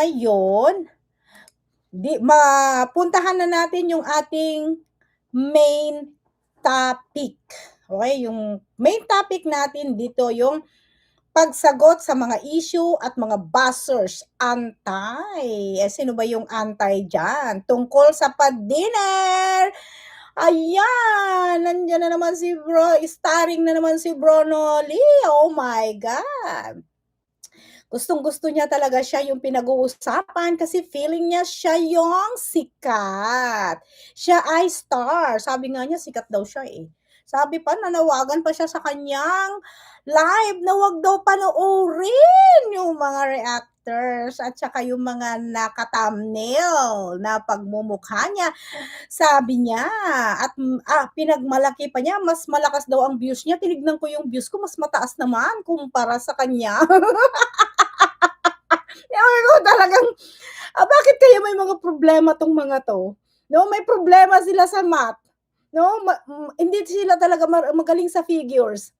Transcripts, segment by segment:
Ngayon, mapuntahan na natin yung ating main topic. Okay, yung main topic natin dito yung pagsagot sa mga issue at mga buzzers. Antay. Sino ba yung antay dyan? Tungkol sa pa-dinner. Ayan, nandiyan na naman si starring na naman si Bro Noli. Oh my God. Gustong-gusto niya talaga siya yung pinag-uusapan kasi feeling niya siya yung sikat. Siya ay star. Sabi nga niya sikat daw siya eh. Sabi pa, nanawagan pa siya sa kanyang live na wag daw panoorin yung mga reactors at saka yung mga naka-thumbnail na pagmumukha niya. Sabi niya, at pinagmalaki pa niya, mas malakas daw ang views niya. Tinignan ko yung views ko, mas mataas naman kumpara sa kanya. Sabi ko talagang, bakit kaya may mga problema tong mga to? No, may problema sila sa math. No, hindi sila talaga magaling sa figures.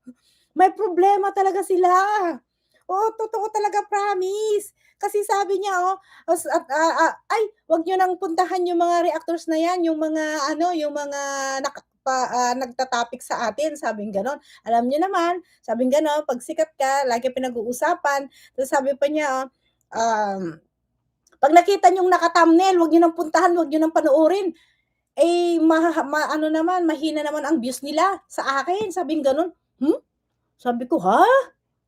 May problema talaga sila. Oo, totoo talaga, promise. Kasi sabi niya, ay, wag niyo nang puntahan yung mga reactors na yan, yung mga, yung mga nagta-topic sa atin, sabing ganon. Alam niyo naman, sabing ganon, pag sikat ka, lagi pinag-uusapan. Tapos sabi pa niya, pag nakita niyong naka-thumbnail, wag niyo nang puntahan, wag niyo nang panoorin. Eh, naman, mahina naman ang views nila sa akin, sabing ganon. Sabi ko, ha?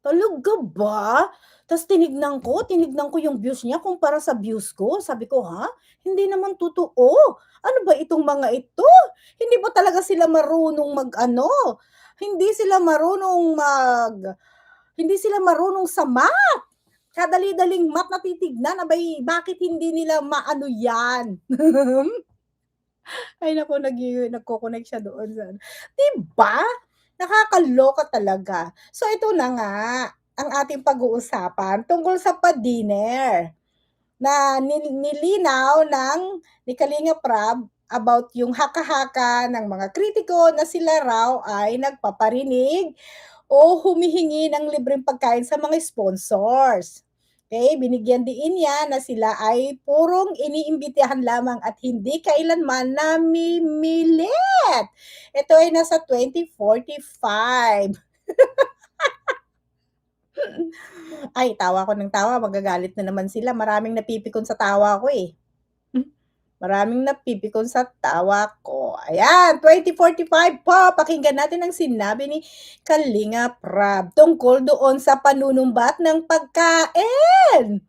Talaga ba? Tapos tinignan ko yung views niya kumpara sa views ko. Sabi ko, ha? Hindi naman totoo. Ano ba itong mga ito? Hindi ba talaga sila marunong hindi sila marunong sa math. Kadali-daling math na titignan. Abay, bakit hindi nila maano yan? Ay naku, nagko-connect siya doon sa 'di ba? Nakakaloka talaga. So ito na nga, ang ating pag-uusapan tungkol sa pa-dinner na nilinaw ni Kalinga Prab about yung haka-haka ng mga kritiko na sila raw ay nagpaparinig o humihingi ng libreng pagkain sa mga sponsors. Okay, binigyan din niya na sila ay purong iniimbitahan lamang at hindi kailanman namimilit. Ito ay nasa 2045. Ay, tawa ko ng tawa, magagalit na naman sila. Maraming napipikon sa tawa ko eh. Maraming napipikon sa tawa ko. Ayan, 2045 po. Pakinggan natin ang sinabi ni Kalinga Prab tungkol doon sa panunumbat ng pagkain.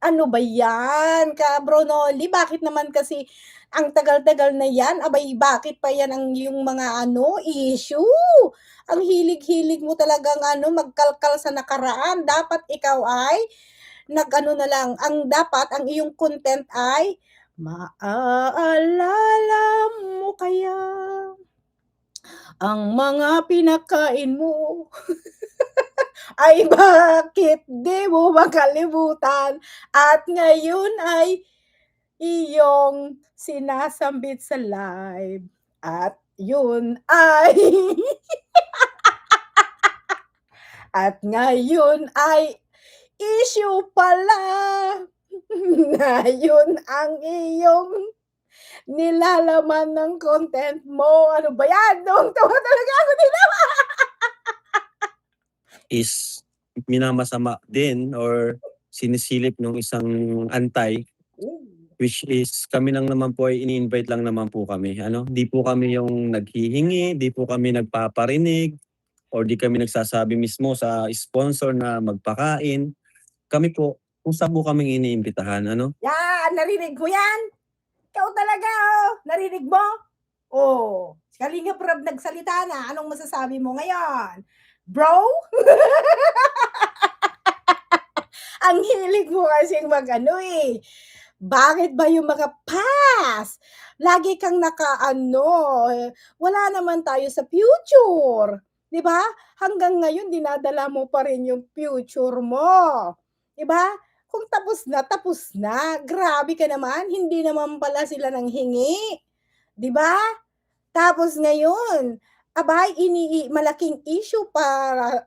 Ano ba yan, Bro Noli? Bakit naman kasi ang tagal-tagal na yan? Abay, bakit pa yan ang yung mga issue? Ang hilig-hilig mo talagang magkalkal sa nakaraan. Dapat ikaw ay na lang. Ang iyong content ay maaalala mo kaya ang mga pinakain mo ay bakit di mo makalimutan at ngayon ay iyong sinasambit sa live at yun ay at ngayon ay issue pala na yun ang iyong nilalaman ng content mo. Ano ba yan? Tuwang-tuwa talaga ako dito. Is minamasama din or sinisilip ng isang antay, which is kami lang naman po ay ini-invite lang naman po kami. Di po kami yung naghihingi, di po kami nagpaparinig, or di kami nagsasabi mismo sa sponsor na magpakain. Kami po, kung saan po kami iniimbitahan, Yan, narinig mo yan? Ikaw talaga, narinig mo? Si Kalinga Prab nagsalita na. Anong masasabi mo ngayon? Bro? Ang hilig mo kasing bakit ba yung mga pass? Lagi kang wala naman tayo sa future. 'Di ba? Hanggang ngayon dinadala mo pa rin yung future mo. 'Di ba? Kung tapos na, tapos na. Grabe ka naman, hindi naman pala sila nanghingi. 'Di ba? Tapos ngayon, abay malaking issue pala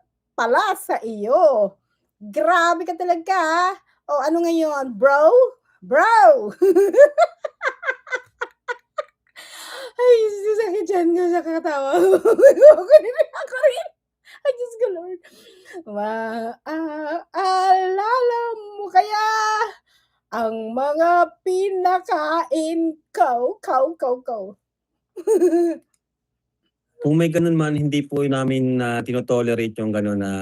sa iyo. Grabe ka talaga. O ano ngayon, bro? Bro! Ay, sakit tiyan ko sa katawa ko. Ako rin. Ay, Diyos ko Lord. Maaalala mo kaya ang mga pinakain ko, kau. Kung may gano'n man, hindi po namin tino-tolerate yung gano'n na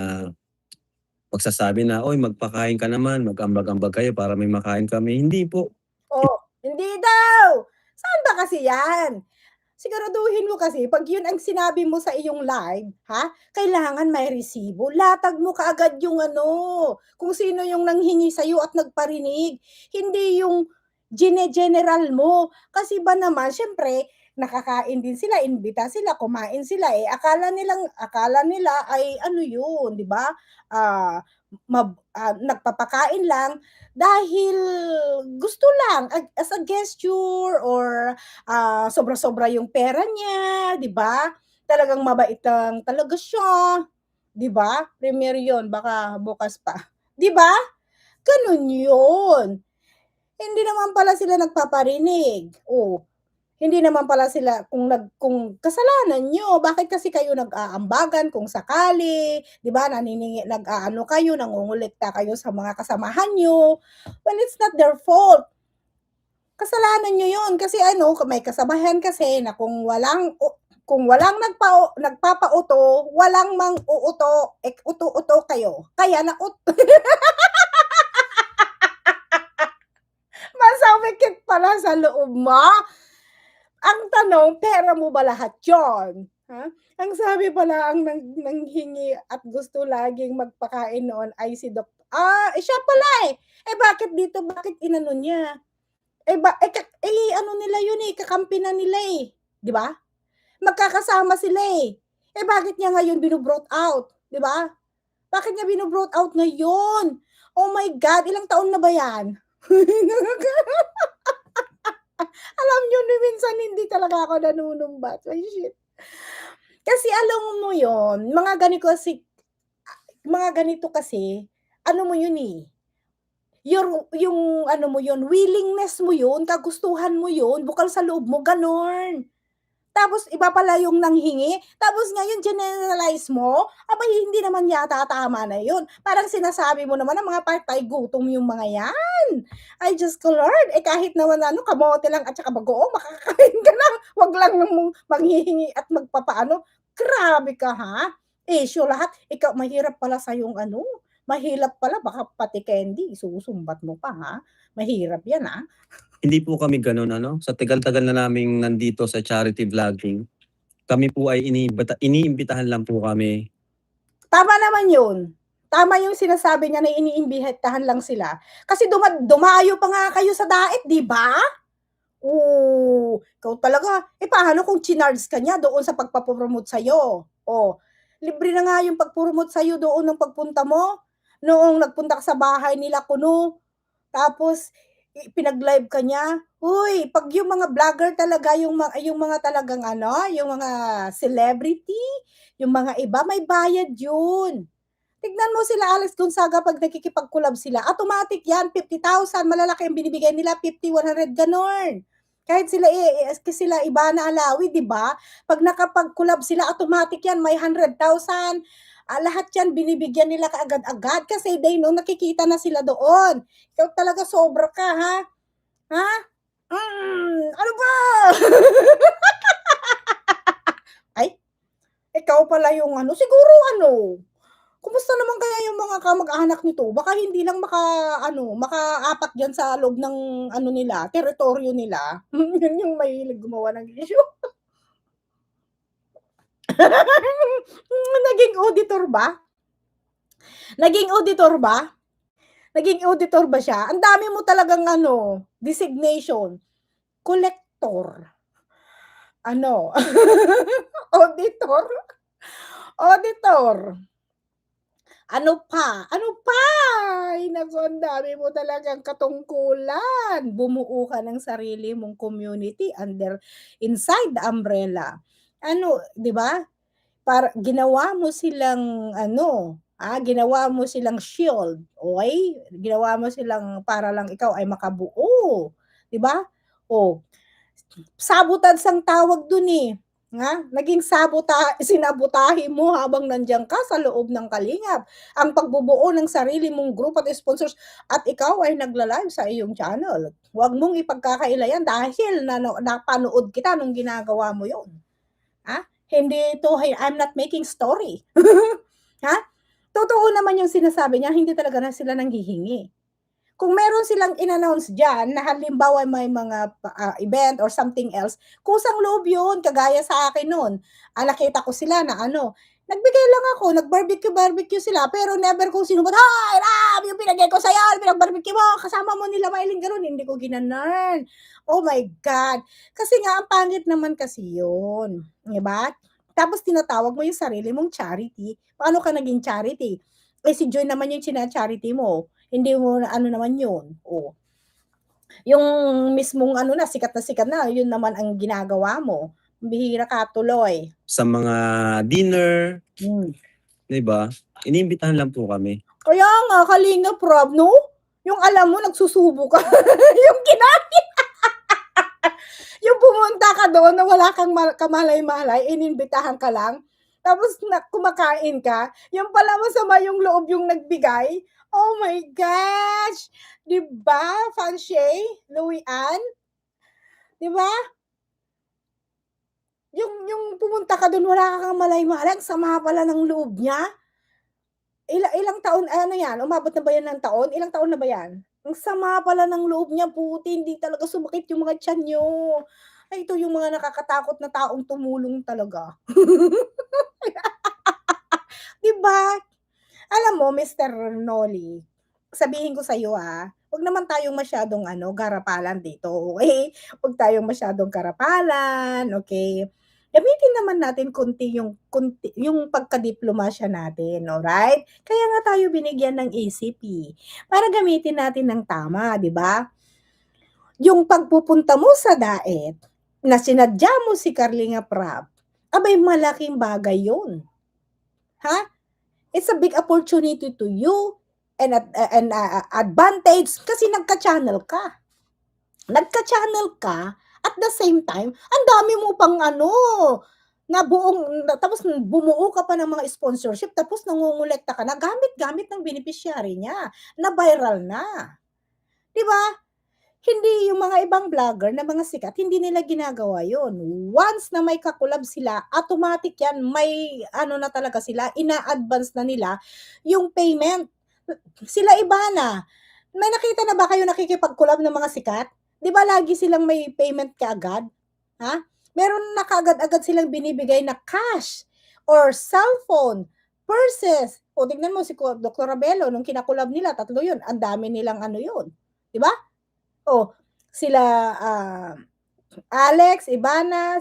pagsasabi na, "Uy, magpakain ka naman, mag-ambag-ambag kayo para may makain kami." Hindi po. Oh, hindi daw! Saan ba kasi yan? Siguraduhin mo kasi 'pag yun ang sinabi mo sa iyong live, ha, kailangan may resibo. Latag mo kaagad yung ano, kung sino yung nanghingi sa'yo at nagparinig. Hindi yung general mo. Kasi ba naman siyempre nakakain din sila, imbita sila, kumain sila, eh, akala nila ay ano yun, 'di ba, nagpapakain lang dahil gusto lang, as a gesture or sobra-sobra yung pera niya, 'di ba? Talagang mabait lang talaga siya, 'di ba? Premier 'yun, baka bukas pa. 'Di ba? Gano'n 'yun. Hindi naman pala sila nagpaparinig. Oh, hindi naman pala sila kung kasalanan niyo, bakit kasi kayo nag-aambagan kung sakali, 'di ba, nag-aano kayo, nangungulekta kayo sa mga kasamahan niyo. Well, it's not their fault. Kasalanan niyo 'yun kasi ano, may kasabahan kasi na kung walang nagpapauto, walang mang-uuto, uto-uto kayo. Kaya masakit pala sa loob mo. Ang tanong, pera mo ba lahat 'yon? Ha? Ang sabi pala ang nanghingi at gusto laging magpakain noon ay si siya pala, eh. Eh, bakit inano niya? Ano nila yun, eh, kakampi na nila, eh, 'di ba? Magkakasama sila, eh. Eh, bakit niya ngayon bino-brought out, 'di ba? Bakit niya bino-brought out ngayon? Oh my God, ilang taon na ba 'yan? Alam niyo na minsan hindi talaga ako nanunumbat, ay shit. Kasi alam mo yun, mga ganito kasi, ano mo yun, eh, yung ano mo yun, willingness mo yun, kagustuhan mo yun, bukal sa loob mo, gano'n. Tapos iba pala yung nanghingi, tapos ngayon generalize mo, aba'y hindi naman yata tama na yun. Parang sinasabi mo naman na mga patay gutom yung mga yan. Ay Diyos ko Lord, eh, kahit naman ano kamote lang at saka bagoong makakakain ka na, wag lang namang manghihingi at magpapaano. Grabe ka ha, issue lahat, ikaw mahirap pala sa yung ano, mahirap pala baka pati candy isusumbat mo pa ha, mahirap yan, Hindi po kami gano'n ano, sa tagal-tagal na naming nandito sa charity vlogging, kami po ay iniimbitahan lang po kami. Tama naman yun. Tama yung sinasabi niya na iniimbitahan lang sila. Kasi dumayo pa nga kayo sa daet, 'di ba? Ikaw talaga. Eh, paano kung chinarge ka niya doon sa pagpapromote sa'yo? Oh, libre na nga yung pag-promote sa'yo doon ng pagpunta mo. Noong nagpunta ka sa bahay nila kuno, tapos pinag-live ka niya. Uy, 'pag yung mga vlogger talaga, yung mga talagang ano, yung mga celebrity, yung mga iba, may bayad yun. Tignan mo sila Alex Gonzaga 'pag nakikipag-collab sila, automatic yan, 50,000 malalaki ang binibigay nila, 50, 100 gano'n. Kahit sila Ivana Alawi, 'di ba? 'Pag nakapag-collab sila, automatic yan, may 100,000. Lahat yan binibigyan nila kaagad-agad kasi they know nakikita na sila doon. Ikaw talaga sobra ka, ha? Ha? Ano ba? Ay, ikaw pala yung ano, siguro ano, kumusta naman kaya yung mga kamag-anak nito? Baka hindi lang makaapak diyan sa loob ng ano nila, teritoryo nila. Yun yung mahilig gumawa ng issue. Naging auditor ba? Naging auditor ba? Naging auditor ba siya? Ang dami mo talagang ano, designation, collector, ano, auditor, auditor. Ano pa? Ay naku, ang dami mo talagang katungkulan. Bumuo ka ng sarili mong community inside the umbrella. Ano, 'di ba? Para ginawa mo silang ano, Ginawa mo silang shield, okey? Ginawa mo silang para lang ikaw ay makabuo, 'di ba? Oh, sabotage ang tawag dun, eh, naging sinabotahe mo habang nandiyan ka sa loob ng kalingap, ang pagbubuo ng sarili mong group at sponsors at ikaw ay nagla-live sa iyong channel. Huwag mong ipagkakaila yan dahil napanood kita nung ginagawa mo yun, Hindi ito I'm not making story. Ha? Totoo naman yung sinasabi niya, hindi talaga na sila nanghihingi. Kung meron silang in-announce diyan na halimbawa may mga event or something else, kusang loob yun kagaya sa akin nun. Nakita ko sila na nagbigay lang ako, nag-barbecue sila pero never kong sinubot, "Hoy Rab, yung binigay ko sa'yo, pinag-barbecue mo, kasama mo nila Mylene," gano'n, hindi ko ginanon. Oh my God! Kasi nga ang pangit naman kasi yun, 'di ba? Tapos tinatawag mo yung sarili mong charity. Paano ka naging charity? Eh, si Joy naman yung china-charity mo. Hindi mo na ano naman yun, oh. Yung mismong sikat na, yun naman ang ginagawa mo. Bihira ka tuloy. Sa mga dinner, Hmm. 'di ba? Iniimbitahan lang po kami. Kaya nga Kalingap Rob 'no, yung alam mo nagsusubo ka, yung yung pumunta ka doon na wala kang kamalay-malay, inimbitahan ka lang, tapos kumakain ka, yung pala masama yung loob yung nagbigay. Oh my gosh! 'Di ba, Fanshay, Louie Ann, 'di ba? Yung pumunta ka do'n wala kang kamalay-malay, ang sama pala ng loob niya. Ilang taon yan, umabot na ba yan ng taon? Ilang taon na ba yan? Ang sama pala ng loob niya, buti hindi talaga sumakit yung mga tiyan niyo. Ay, ito yung mga nakakatakot na taong tumulong talaga. 'Di ba? Alam mo, Mr. Nolly, sabihin ko sa'yo, 'wag naman tayong masyadong garapalan dito, okey? Huwag tayong masyadong garapalan, okey? Gamitin naman natin konti yung pagkadiplomasya natin, alright? Kaya nga tayo binigyan ng ACP, para gamitin natin ng tama, 'di ba? Yung pagpupunta mo sa daet, na sinadya mo si Kalinga Prab, abay malaking bagay yun, ha? It's a big opportunity to you and advantage kasi nagka-channel ka. Nagka-channel ka at the same time, ang dami mo pang tapos bumuo ka pa ng mga sponsorship tapos nangongolekta ka na gamit-gamit ng beneficiary niya, na viral na. 'Di ba? Hindi yung mga ibang vlogger na mga sikat, hindi nila ginagawa yon. Once na may ka-collab sila, automatic yan, may na talaga sila, ina-advance na nila yung payment. Sila Ibana, may nakita na ba kayo nakikipag-collab ng mga sikat? 'Di ba lagi silang may payment kaagad? Meron na kaagad-agad silang binibigay na cash or cellphone, purses. O tignan mo si Dr. Rabelo nung kina-collab nila, 3 yun, ang dami nilang yun, 'di ba? Oh, sila, Alex, Ibana,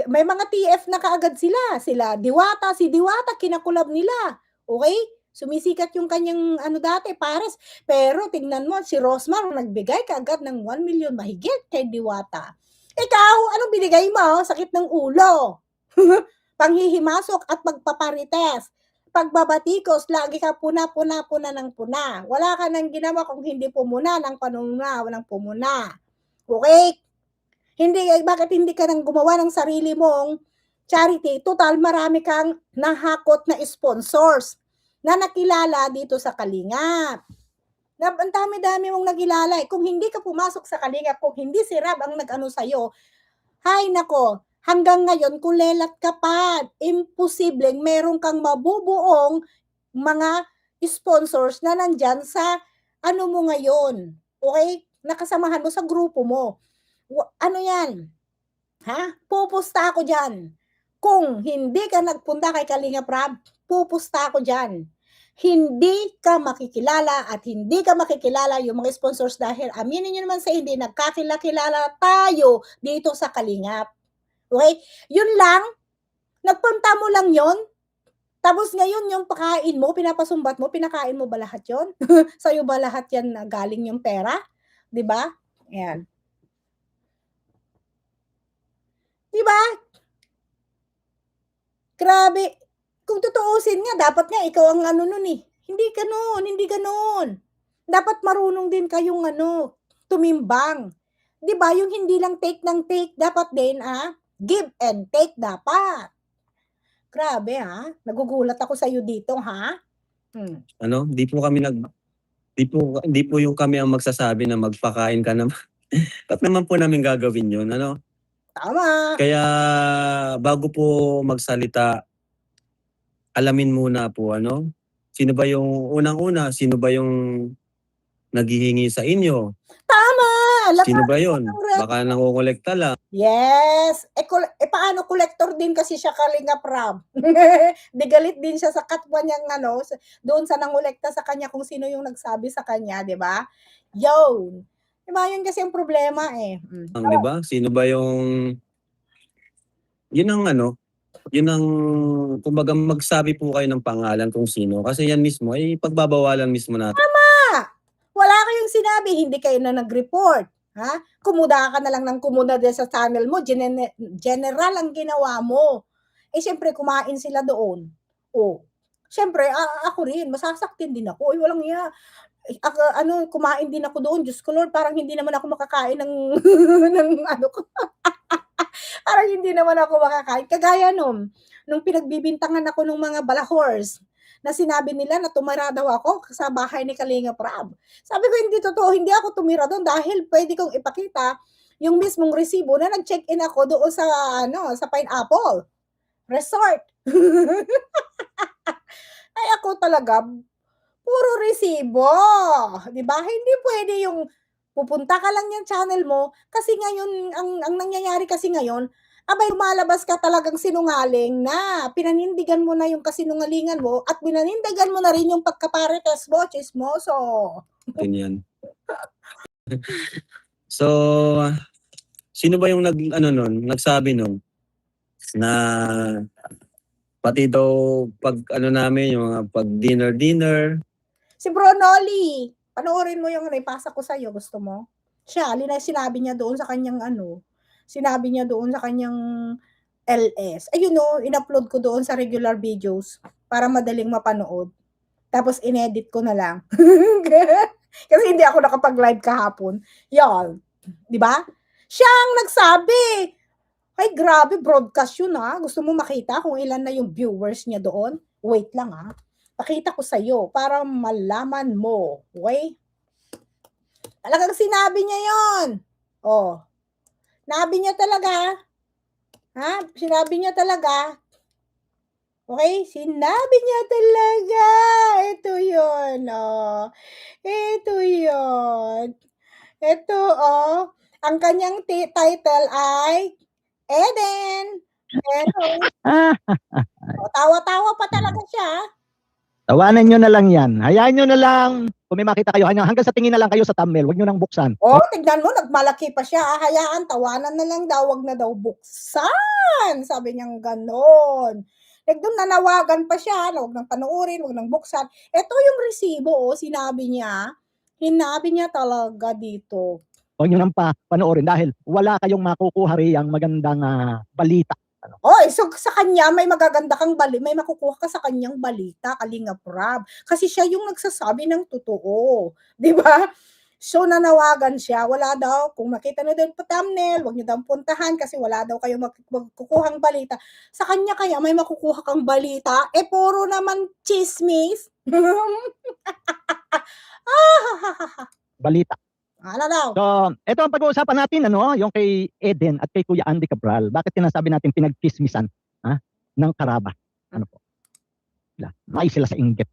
may mga TF na kaagad sila Diwata, si Diwata kina-collab nila, okey? Sumisikat yung kanyang dati, Pares. Pero tingnan mo si Rosmar nagbigay kaagad ng 1,000,000 mahigit kay Diwata. Ikaw, anong binigay mo? Sakit ng ulo. Panghihimasok at pagpaparites. Pagbabatikos, lagi ka puna ng puna. Wala ka ng ginawa kung hindi pumuna ng panuna, ng pumuna. Okay? Bakit hindi ka nang gumawa ng sarili mong charity? Total, marami kang nahakot na sponsors na nakilala dito sa Kalingap. Ang dami-dami mong nakilala. Kung hindi ka pumasok sa Kalingap, kung hindi si Rab ang nag-ano sa'yo, hay nako, hanggang ngayon kulelat ka pa. Imposibleng meron kang mabubuong mga sponsors na nandyan sa mo ngayon. Okay? Nakasamahan mo sa grupo mo. Ano yan? Pupusta ako dyan. Kung hindi ka nagpunta kay Kalinga Prab, pupusta ako dyan. Hindi ka makikilala at hindi ka makikilala yung mga sponsors dahil aminin nyo naman sa hindi, nagkakilala tayo dito sa Kalingap. Okay? Yun lang, nagpunta mo lang yon. Tapos ngayon yung pakain mo, pinapasumbat mo, pinakain mo ba lahat yon? Sa'yo ba lahat yan na galing yung pera? 'Di ba? Ayan. 'Di ba? Grabe. Kung tutuusin nga, dapat nga ikaw ang ano nun eh. Hindi gano'n, hindi gano'n. Dapat marunong din kayong ano, tumimbang. 'Di ba, yung hindi lang take ng take, dapat din give and take dapat. Grabe nagugulat ako sa'yo dito Ano, di po yung kami ang magsasabi na magpakain ka naman. Ba't naman po namin gagawin yun, ano? Tama. Kaya bago po magsalita, alamin muna po ano, sino ba yung unang-una, sino ba yung naghihingi sa inyo? Tama, Sino ba labanan yun? mo ng rep. Baka nangongolekta lang. Yes. Paano collector din kasi siya, Kalingap Rab. Di galit din siya sa kapwa niyang doon sa nangolekta sa kanya kung sino yung nagsabi sa kanya, 'di ba? Yun. 'Di ba, yun kasi ang problema eh. Di ba? Sino ba yung yun ang ano, yun ang kumbaga magsabi po kayo ng pangalan kung sino kasi yan mismo ay pagbabawalan mismo natin. Wala kayong sinabi, hindi kayo na nag-report. Kumuda ka na lang ng kumuda din sa channel mo, general ang ginawa mo. Eh, syempre, kumain sila doon. Syempre, ako rin, masasaktin din ako. Walang iya. Kumain din ako doon. Diyos ko Lord, parang hindi naman ako makakain ng, ng ko. Parang hindi naman ako makakain. Kagaya nung pinagbibintangan ako ng mga balahors, na sinabi nila na tumira daw ako sa bahay ni Kalingap Rab. Sabi ko, hindi totoo, hindi ako tumira doon dahil pwede kong ipakita yung mismong resibo na nag-check-in ako doon sa Pineapple Resort. Ay ako talaga, puro resibo. 'Di ba? Hindi pwede yung pupunta ka lang yung channel mo kasi ngayon ang nangyayari kasi ngayon, abay lumalabas ka talagang sinungaling na pinanindigan mo na yung kasinungalingan mo at pinanindigan mo na rin yung pagkaparites mo, chismoso. Yan. So, sino ba yung nagsabi nun na pati daw pag namin yung mga pag dinner. Si Bro Nolly, panoorin mo yung ipasa ko sa'yo, gusto mo? Siya, sinabi niya doon sa kanyang sinabi niya doon sa kanyang LS. Ayun in-upload ko doon sa regular videos para madaling mapanood. Tapos inedit ko na lang. Kasi hindi ako nakapag-live kahapon. Yan. 'Di ba? Siya ang nagsabi. Ay, grabe, broadcast yun Gusto mo makita kung ilan na yung viewers niya doon? Wait lang Pakita ko sa'yo para malaman mo. Okay? Talagang sinabi niya yon. Sinabi niya talaga. Sinabi niya talaga. Okay? Sinabi niya talaga. Ito yun. Ito yun. Ito, ang kanyang title ay Eden. Pero, tawa-tawa pa talaga siya. Tawanan nyo na lang yan. Hayaan nyo na lang. Kung may makita kayo, hanggang sa tingin na lang kayo sa thumbnail. Huwag nyo nang buksan. Tignan mo, nagmalaki pa siya. Hayaan, tawanan na lang daw. Wag na daw buksan. Sabi niyang ganon. Doon nanawagan pa siya. Huwag nang panoorin, huwag nang buksan. Ito yung resibo, sinabi niya. Hinabi niya talaga dito. Huwag nyo nang panoorin dahil wala kayong makukuha riyang magandang balita. So sa kanya may magaganda kang may makukuha ka sa kanyang balita, Kalingap Rab. Kasi siya yung nagsasabi ng totoo, 'di ba? So nanawagan siya, wala daw, kung makita na doon pa thumbnail, wag niyo daw puntahan kasi wala daw kayong makukuhang balita. Sa kanya kaya may makukuha kang balita, puro naman chismis. Balita. Ano daw? So, ito ang pag-uusapan natin, yung kay Eden at kay Kuya Andy Cabral. Bakit sinasabi natin pinagchismisan ng karaba? Ano po? May sila sa inggit.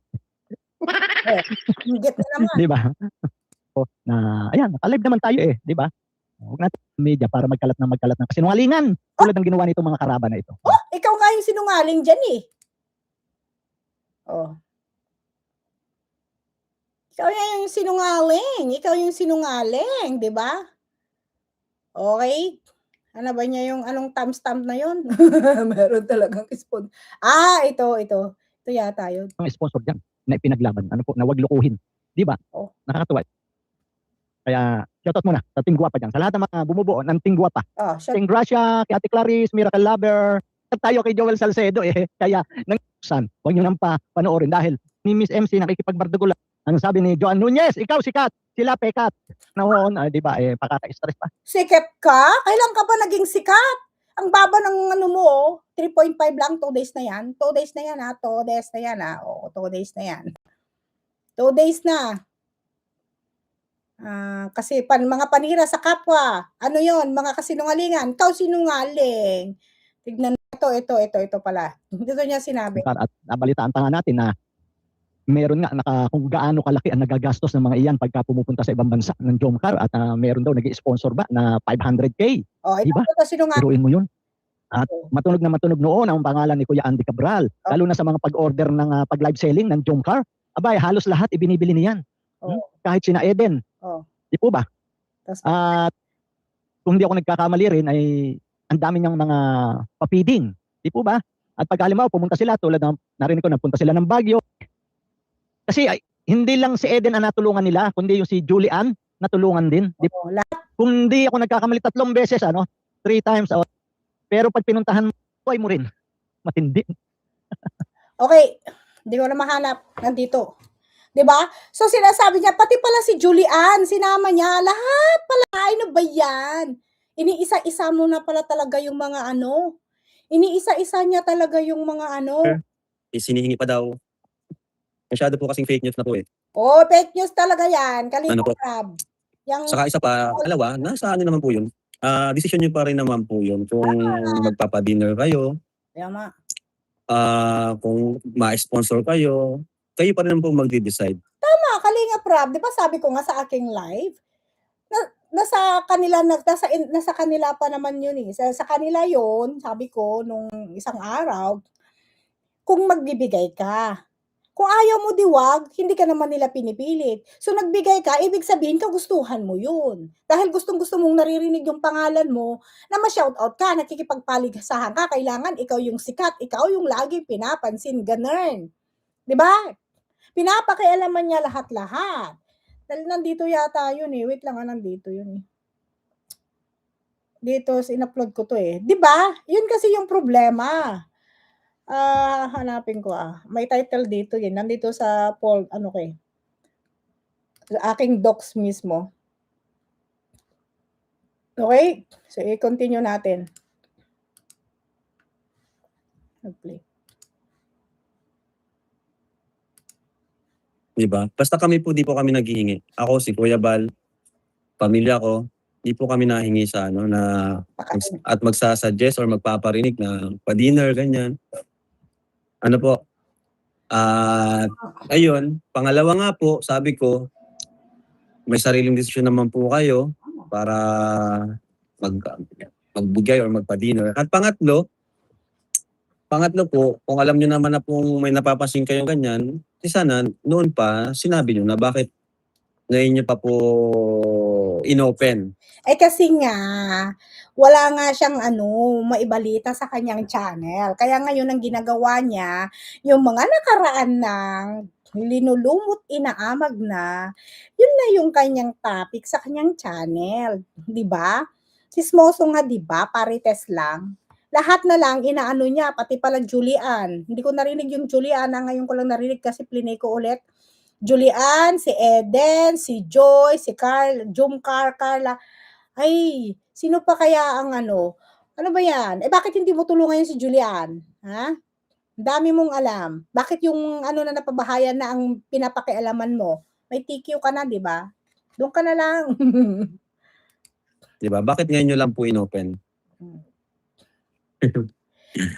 Inggit na naman. Di ba? Ayan, nakalive naman tayo di ba? Huwag natin media para magkalat ng kasinungalingan. Tulad ng ginawa nitong mga karaba na ito. Ikaw nga yung sinungaling dyan Ikaw yung sinungaling. Ikaw yung sinungaling, di ba? Okay? Ano ba niya yung anong timestamp na yon? Meron talagang sponsor. Ito. Ito yata yun. Ang sponsor dyan na ipinaglaban. Ano po, na wag lukuhin. Di ba? Nakakatuwa. Kaya, shoutout muna sa Team Guwapa dyan. Sa lahat ng mga bumubuo ng Team Guwapa. Team Gracia, kay Ate Clarice, Miracle Lover. Tayo kay Joel Salcedo Kaya, buksan. Huwag nyo nang panoorin dahil ni Miss MC nakikipagbardagulan. Ano sabi ni Joan Nunez? Ikaw sikat, sila pekat. Noon, di ba, pakaka-stress pa. Sikat ka? Kailan ka ba naging sikat? Ang baba ng ano mo, 3.5 lang, 2 days na yan. 2 days na yan, ha? 2 days na yan, ha? Oo, 2 days na yan. 2 days na. Kasi mga panira sa kapwa. Ano yon? Mga kasinungalingan. Ikaw sinungaling. Tignan ito pala. Dito niya sinabi. At nabalitaan pa nga natin na meron nga kung gaano kalaki ang nagagastos ng mga iyan pagka pumupunta sa ibang bansa ng Jomcar at meron daw nag-sponsor ba na 500K. Oh, ito Diba? sinungaling. Piruin mo yun. At matunog na matunog noon ang pangalan ni Kuya Andy Cabral. Lalo na sa mga pag-order ng pag-live selling ng Jomcar. Abay, halos lahat ibinibili niyan. Kahit sina Eden. Di po ba? At kung di ako nagkakamali rin ay ang dami niyang mga papiding. Di po ba? At pag halimbawa pumunta sila tulad ng narinig ko napunta sila ng Baguio. Kasi hindi lang si Eden ang natulungan nila, kundi yung si Julian natulungan din. Kung di ako nagkakamali 3 beses, 3 times. Pero pag pinuntahan mo, ay mo rin. Matindi. Okay, hindi ko na mahanap. Nandito. 'Di ba? So sinasabi niya, pati pala si Julian, sinama niya, lahat pala, ano ba yan? Iniisa-isa mo na pala talaga yung mga iniisa-isa niya talaga yung mga Sinihingi pa daw. Masyado po kasing fake news na po eh. Oh, fake news talaga yan. Kalina po? crab. Yang Saka isa pa, dalawa, nasa ano naman po yun. Decision nyo pa rin naman po yun. Kung magpapadinner kayo, Tama. kung ma-sponsor kayo pa rin naman po magde-decide. Tama, Kalinga Prab. Di ba sabi ko nga sa aking live, nasa kanila pa naman yun eh. Sa kanila yun, sabi ko, nung isang araw, kung magbibigay ka. Kung ayaw mo diwag, hindi ka naman nila pinipilit. So nagbigay ka, ibig sabihin kagustuhan mo yun. Dahil gustong-gusto mong naririnig yung pangalan mo, na ma-shoutout ka, nakikipagpaligasahan ka, kailangan ikaw yung sikat, ikaw yung lagi pinapansin, ganun. Diba? Pinapakialaman niya lahat-lahat. Dahil nandito yata yun eh. Wait lang, nandito yun eh. Dito, in-upload ko to eh. Diba? Yun kasi yung problema. Hanapin ko May title dito yun. Nandito sa sa aking docs mismo. Okay? So, i-continue natin. Nag-play. Diba? Basta kami po, di po kami naghihingi. Ako, si Kuya Bal, pamilya ko, di po kami nahingi sa at magsasuggest or magpaparinig na pa-dinner, ganyan. Ano po? Ayun, pangalawa nga po, sabi ko, may sariling desisyon naman po kayo para magbigay or magpa-dinner. At pangatlo po, kung alam nyo naman na pong may napapansin kayong ganyan, sana noon pa sinabi nyo na bakit ngayon nyo pa po inopen. Kasi nga, wala nga siyang maibalita sa kanyang channel. Kaya ngayon ang ginagawa niya, yung mga nakaraan ng linulumot inaamag na, yun na yung kanyang topic sa kanyang channel. Diba? Sismoso nga, diba? Parites lang. Lahat na lang inaano niya, pati pala Julian. Hindi ko narinig yung Julian, ngayon ko lang narinig kasi plinay ko ulit. Julian, si Eden, si Joy, si Jomcar, Carla. Ay, sino pa kaya ang ano ba yan? Bakit hindi mo tulungan yan si Julian? Ha? Dami mong alam. Bakit yung na napabahayan na ang pinapakialaman mo? May TQ ka na, di ba? Doon ka na lang. Di ba? Bakit ngayon nyo lang po inopen?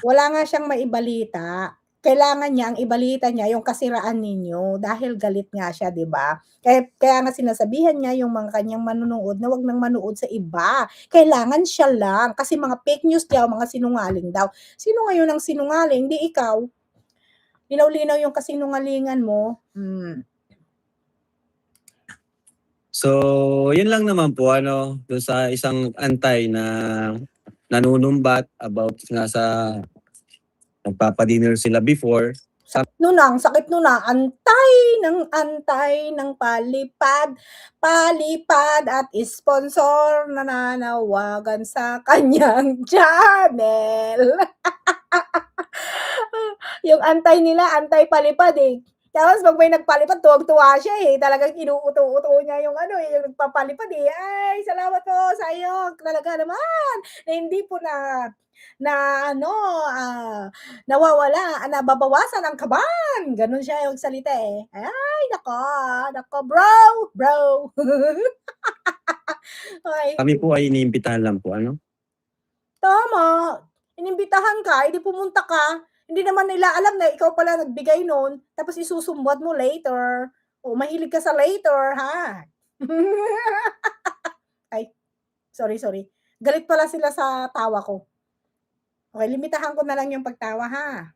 Wala nga siyang maibalita. Kailangan niya, ang ibalita niya, yung kasiraan ninyo dahil galit nga siya, di ba? Kaya nga sinasabihan niya yung mga kanyang manunood na wag nang manood sa iba. Kailangan siya lang. Kasi mga fake news daw, mga sinungaling daw. Sino ngayon ang sinungaling? Di ikaw. Linaw-linaw yung kasinungalingan mo. So, yun lang naman po, doon sa isang antay na nanunumbat about nga sa nagpapadinner sila before. Nunang, sakit nun, antay ng palipad, palipad at sponsor nananawagan sa kanyang channel. Yung antay nila, antay palipad, eh. Tapos 'pag may nagpalipad tuwang-tuwa siya, eh, talagang inuuto-uto niya yung ano, eh, yung nagpapalipad, eh. "Ay, salamat po sa iyo talaga naman na hindi po na ano, nababawasan ang kaban." Gano'n siya yung salita, eh. Ay naku, naku bro. Okey, Kami po ay iniimbitahan lang po, ano? tama. Inimbitahan ka, eh, di pumunta ka. Hindi naman nila alam na ikaw pala nagbigay nun, tapos isusumbat mo later. Oh, mahilig ka sa later, ha? Ay, sorry. Galit pala sila sa tawa ko. Okey, limitahan ko na lang yung pagtawa, ha?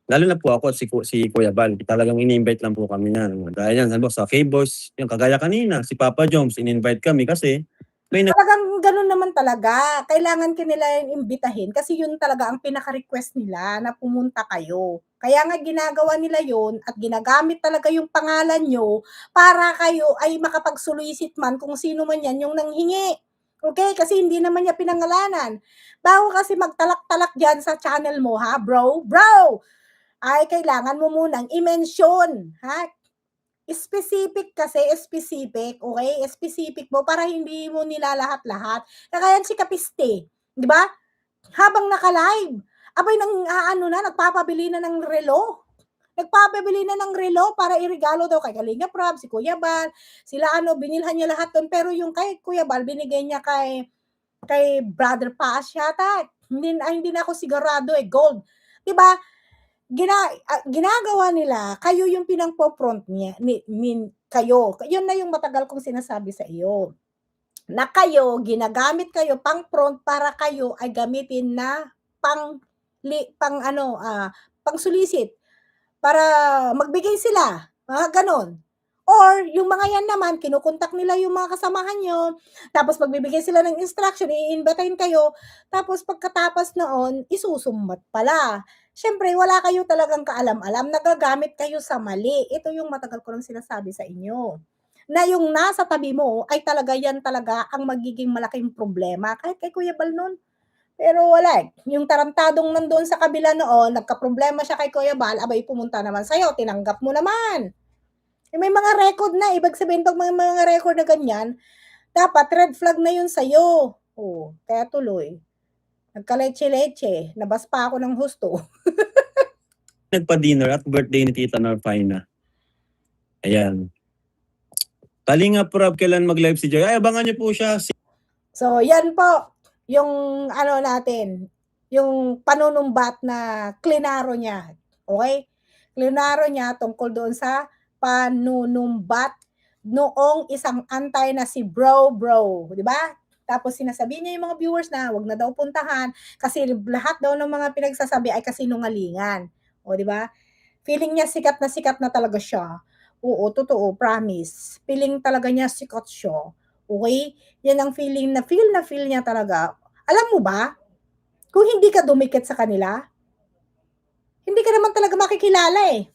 Lalo na po ako si Kuya Bal, talagang ini-invite lang po kami niyan. Gaya niyan, halimbawa sa K-Boys, yung kagaya kanina, si Papa Joms, in-invite kami kasi may Talagang gano'n naman talaga. Kailangan ka nila imbitahin kasi yun talaga ang pinaka-request nila na pumunta kayo. Kaya nga ginagawa nila yun at ginagamit talaga yung pangalan niyo para kayo ay makapag-solicit man kung sino man yan yung nanghingi. Okey, kasi hindi naman niya pinangalanan. Bago kasi magtalak-talak diyan sa channel mo, ha, bro, ay kailangan mo munang i-mention, ha? Specific, okey? Specific mo para hindi mo nilalahat-lahat. Kagaya si Kapiste, 'di ba? Habang naka-live, abay nag-aano na, nagpapabili na ng relo. Nagpapabili na ng relo para iregalo daw kay Kalinga Prab, si Kuya Bal, sila ano, binilhan niya lahat dun. Pero yung kay Kuya Bal, binigay niya kay Brother Paas yata. Hindi na ako sigurado, eh, gold. 'Di ba? Ginagawa nila, kayo yung pinangpo-front niya kayo. Yun na yung matagal kong sinasabi sa iyo, na kayo, ginagamit kayo pang-front para kayo ay gamitin na pang-ano, pang-solicit para magbigay sila, mga gano'n. Or yung mga yan naman kino-contact nila yung mga kasamahan niyo, tapos magbibigay sila ng instruction, iimbitahin kayo, tapos pagkatapos noon isusumbat pala. Siyempre wala kayo talagang kaalam-alam, nagagamit kayo sa mali. Ito yung matagal ko ng sinasabi sa inyo, na yung nasa tabi mo ay talaga yan talaga ang magiging malaking problema, kahit kay Kuya Bal nun. Pero wala, eh, yung tarantadong nandoon sa kabila noon, nagkaproblema siya kay Kuya Bal, abay pumunta naman sa'yo, tinanggap mo naman. Eh, may mga record na, ibig sabihin 'pag may mga record na ganyan, dapat red flag na yun sa'yo. Oh, kaya tuloy, nagka-letse-letse, nabas pa ako ng husto. nagpa-dinner at birthday ni Tita Norfina. Ayan. Kalinga Prab, kailan mag-live si Joy? Ay, abangan niyo po siya. So, yan po, yung ano natin, yung panunumbat na klinaro niya, okey? Klinaro niya tungkol doon sa panunumbat noong isang antay na si Bro, 'di ba? Tapos sinasabi niya yung mga viewers na wag na daw puntahan kasi lahat daw ng mga pinagsasabi ay kasinungalingan, oh, 'di ba? Feeling niya sikat na talaga siya. Oo, totoo, promise. Feeling talaga niya sikat siya, okey? Yan ang feeling na feel niya talaga. Alam mo ba, kung hindi ka dumikit sa kanila, hindi ka naman talaga makikilala, eh.